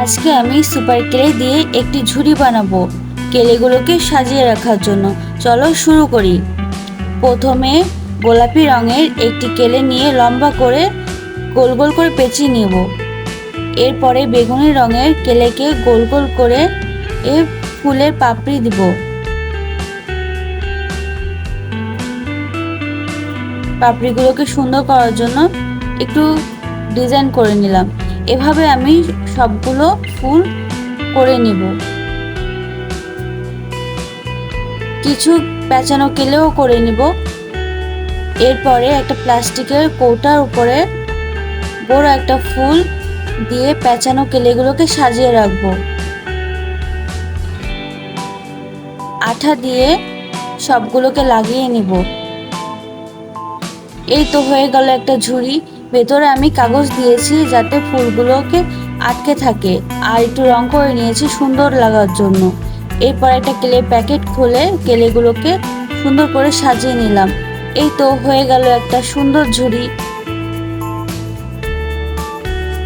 আজকে আমি super clay দিয়ে একটি ঝুড়ি বানাবো কেলেগুলোকে সাজিয়ে রাখার জন্য। চলো শুরু করি। প্রথমে গোলাপি রঙের একটি কেলে নিয়ে লম্বা করে গোল গোল করে পেঁচিয়ে নেব। এরপরে বেগুনি রঙের কেলেকে গোল গোল করে ফুলের পাপড়ি দিব। পাপড়িগুলোকে সুন্দর করার জন্য একটু ডিজাইন করে নিলাম। এভাবে আমি সবগুলো ফুল করে নিব। কিছু পেঁচানো কেলেও করে নিব। এরপরে একটা প্লাস্টিকের কৌটার উপরে বড় একটা ফুল দিয়ে পেঁচানো কেলেগুলোকে সাজিয়ে রাখবো। আঠা দিয়ে সবগুলোকে লাগিয়ে নিব। এই তো হয়ে গেল একটা ঝুড়ি। ভেতরে আমি কাগজ দিয়েছি যাতে ফুলগুলোকে আটকে থাকে, আর একটু রং করে নিয়েছি সুন্দর লাগার জন্য। এরপর একটা ক্লে প্যাকেট খুলে কেলেগুলোকে সুন্দর করে সাজিয়ে নিলাম। এই তো হয়ে গেল একটা সুন্দর ঝুড়ি।